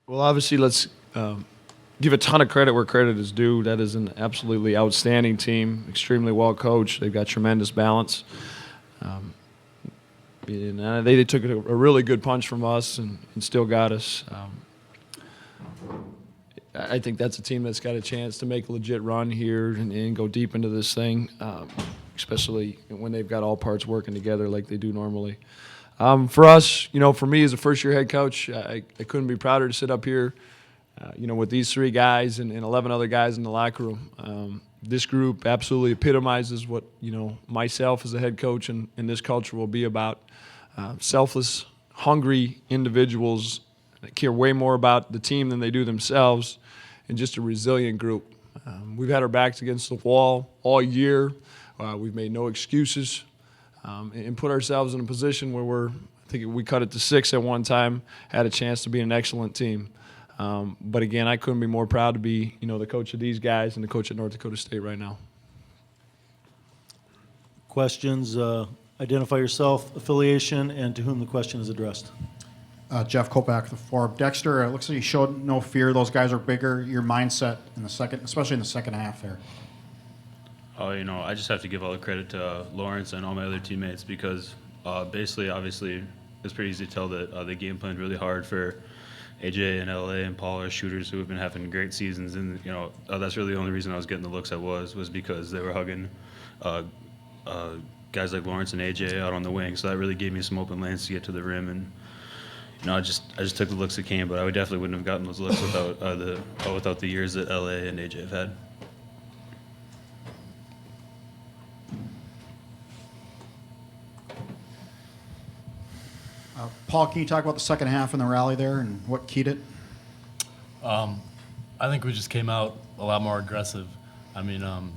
Well, obviously, let's give a ton of credit where credit is due. That is an absolutely outstanding team, extremely well coached. They've got tremendous balance. Um, and they took a really good punch from us and still got us. I think that's a team that's got a chance to make a legit run here and go deep into this thing, especially when they've got all parts working together like they do normally. For us, for me as a first-year head coach, I couldn't be prouder to sit up here, with these three guys and 11 other guys in the locker room. This group absolutely epitomizes what, myself as a head coach and this culture will be about. Selfless, hungry individuals that care way more about the team than they do themselves, and just a resilient group. We've had our backs against the wall all year. We've made no excuses. And put ourselves in a position where I think we cut it to 6 at one time, had a chance to be an excellent team. But again, I couldn't be more proud to be, the coach of these guys and the coach at North Dakota State right now. Questions? Identify yourself, affiliation, and to whom the question is addressed. Jeff Kopak, the Forum. Dexter, it looks like you showed no fear. Those guys are bigger. Your mindset in the second, especially in the second half there. Oh, I just have to give all the credit to Lawrence and all my other teammates because basically, obviously, it's pretty easy to tell that they game planned really hard for AJ and LA and Paul are shooters who have been having great seasons. And, that's really the only reason I was getting the looks I was because they were hugging guys like Lawrence and AJ out on the wing. So that really gave me some open lanes to get to the rim. And, I just took the looks that came, but I definitely wouldn't have gotten those looks without the years that LA and AJ have had. Paul, can you talk about the second half and the rally there and what keyed it? I think we just came out a lot more aggressive. In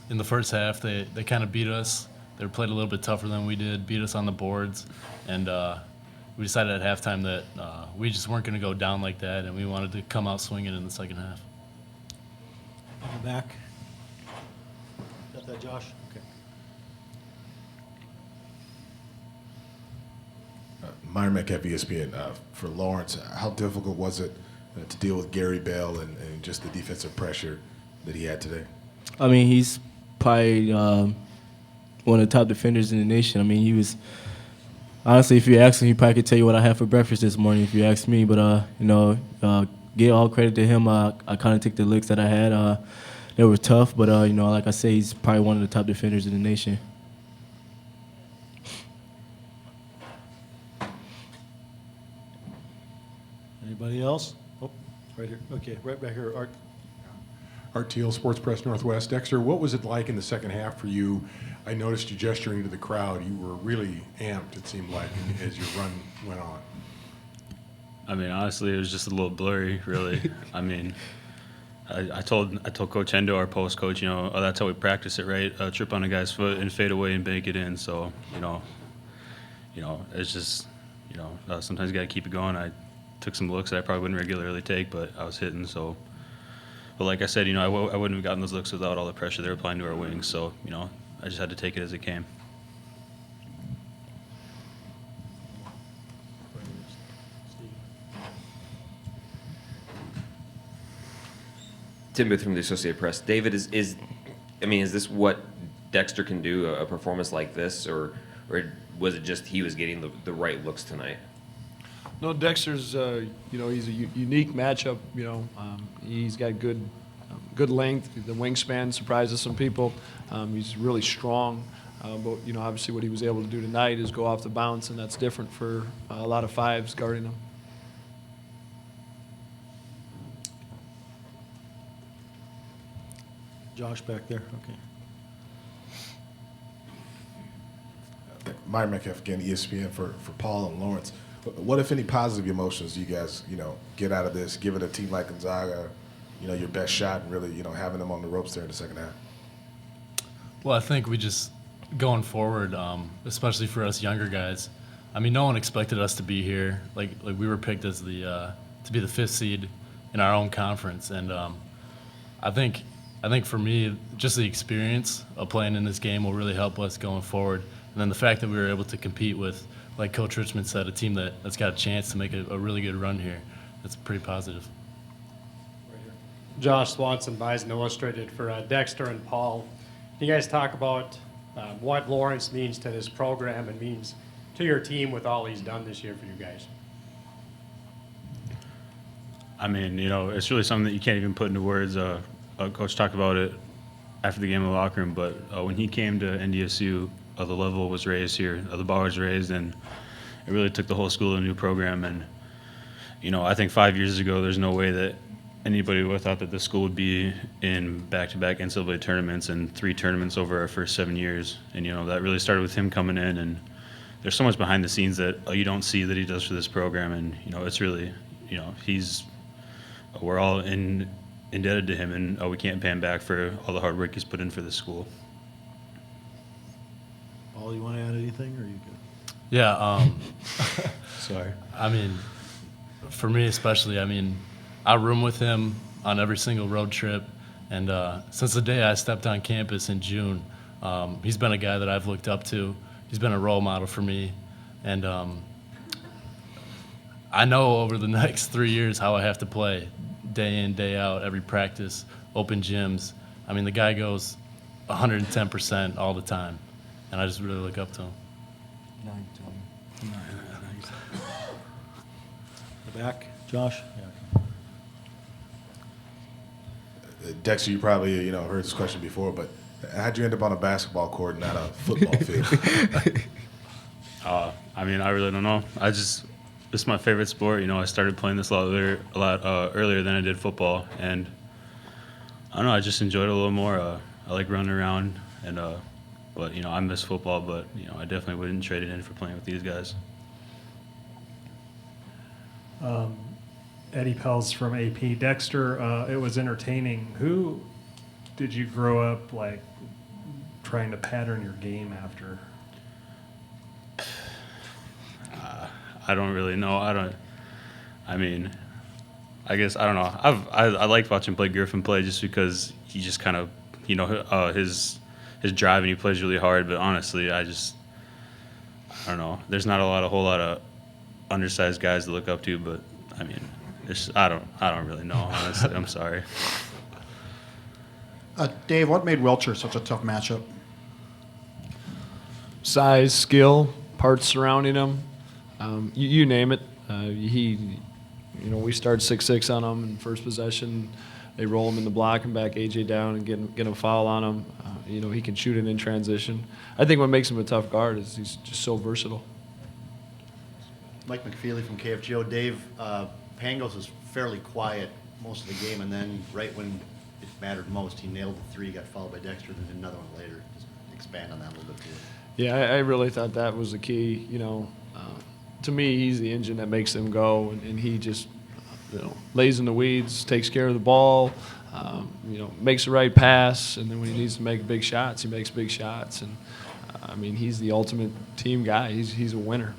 the first half, they kind of beat us. They played a little bit tougher than we did, beat us on the boards, and we decided at halftime that we just weren't going to go down like that, and we wanted to come out swinging in the second half. In the back. Got that, Josh? Okay. Myron Metcalf, ESPN. For Lawrence, how difficult was it to deal with Gary Bell and just the defensive pressure that he had today? He's probably one of the top defenders in the nation. He was honestly, if you ask him, he probably could tell you what I had for breakfast this morning. If you ask me, but give all credit to him. I kind of took the licks that I had. They were tough, but like I say, he's probably one of the top defenders in the nation. Anybody else? Oh, right here. Okay, right back here. Art. Art Teal, Sports Press Northwest. Dexter, what was it like in the second half for you? I noticed you gesturing to the crowd. You were really amped, it seemed like, as your run went on. Honestly, it was just a little blurry, really. I told Coach Hendo, our post coach, that's how we practice it, right? Trip on a guy's foot and fade away and bank it in. So, it's just, sometimes you got to keep it going. I took some looks that I probably wouldn't regularly take, but I was hitting. So, but like I said, I wouldn't have gotten those looks without all the pressure they were applying to our wings. So, I just had to take it as it came. Tim Booth from the Associated Press. David, is this what Dexter can do, a performance like this, or was it just he was getting the right looks tonight? No, Dexter's, he's a unique matchup. He's got good length. The wingspan surprises some people. He's really strong. But, obviously what he was able to do tonight is go off the bounce, and that's different for a lot of fives guarding him. Josh back there. Okay. Myron Metcalf, again, ESPN for Paul and Lawrence. What, if any, positive emotions do you guys, get out of this, giving a team like Gonzaga, your best shot and really, having them on the ropes there in the second half? Well, I think we just, going forward, especially for us younger guys, no one expected us to be here. Like we were picked as to be the 5th seed in our own conference. And I think for me, just the experience of playing in this game will really help us going forward. And then the fact that we were able to compete with, like Coach Richman said, a team that's got a chance to make a really good run here. it's pretty positive. Josh Swanson, Bison Illustrated for Dexter and Paul. Can you guys talk about what Lawrence means to this program and means to your team with all he's done this year for you guys? I mean, you know, it's really something that you can't even put into words. Coach talked about it after the game in the locker room, but when he came to NDSU, the level was raised here, the bar was raised, and it really took the whole school to a new program. And, you know, I think 5 years ago, there's no way that anybody would have thought that the school would be in back-to-back NCAA tournaments and 3 tournaments over our first 7 years. And, you know, that really started with him coming in, and there's so much behind the scenes that you don't see that he does for this program. And, you know, it's really, you know, we're all indebted to him, and we can't pay him back for all the hard work he's put in for this school. Paul, you want to add anything, or are you good? Yeah. Sorry. I mean, for me especially, I mean, I room with him on every single road trip, and since the day I stepped on campus in June, he's been a guy that I've looked up to. He's been a role model for me, and I know over the next 3 years how I have to play day in, day out, every practice, open gyms. I mean, the guy goes 110% all the time, and I just really look up to him. The back, Josh? Dexter, you probably heard this question before, but how'd you end up on a basketball court and not a football field? I mean, I really don't know. This is my favorite sport. You know, I started playing this a lot earlier than I did football, and I don't know. I just enjoyed it a little more. I like running around, and but you know, I miss football. But you know, I definitely wouldn't trade it in for playing with these guys. Eddie Pels from AP. Dexter, it was entertaining. Who did you grow up like trying to pattern your game after? I don't really know. I mean, I guess I don't know. I liked watching Blake Griffin play just because he just kind of, his drive, and he plays really hard. But honestly, I don't know. There's not a whole lot of undersized guys to look up to. But I mean, I don't really know. Honestly, I'm sorry. Dave, what made Wilcher such a tough matchup? Size, skill, parts surrounding him. You name it. We start 6-6 on him in first possession. They roll him in the block and back AJ down and get a foul on him. He can shoot it in transition. I think what makes him a tough guard is he's just so versatile. Mike McFeely from KFGO. Dave, Pangos was fairly quiet most of the game, and then right when it mattered most, he nailed the 3, got fouled by Dexter, and then another one later. Just expand on that a little bit too. Yeah, I really thought that was the key. To me, he's the engine that makes them go, and he just, lays in the weeds, takes care of the ball, makes the right pass, and then when he needs to make big shots, he makes big shots. And I mean, he's the ultimate team guy. He's a winner.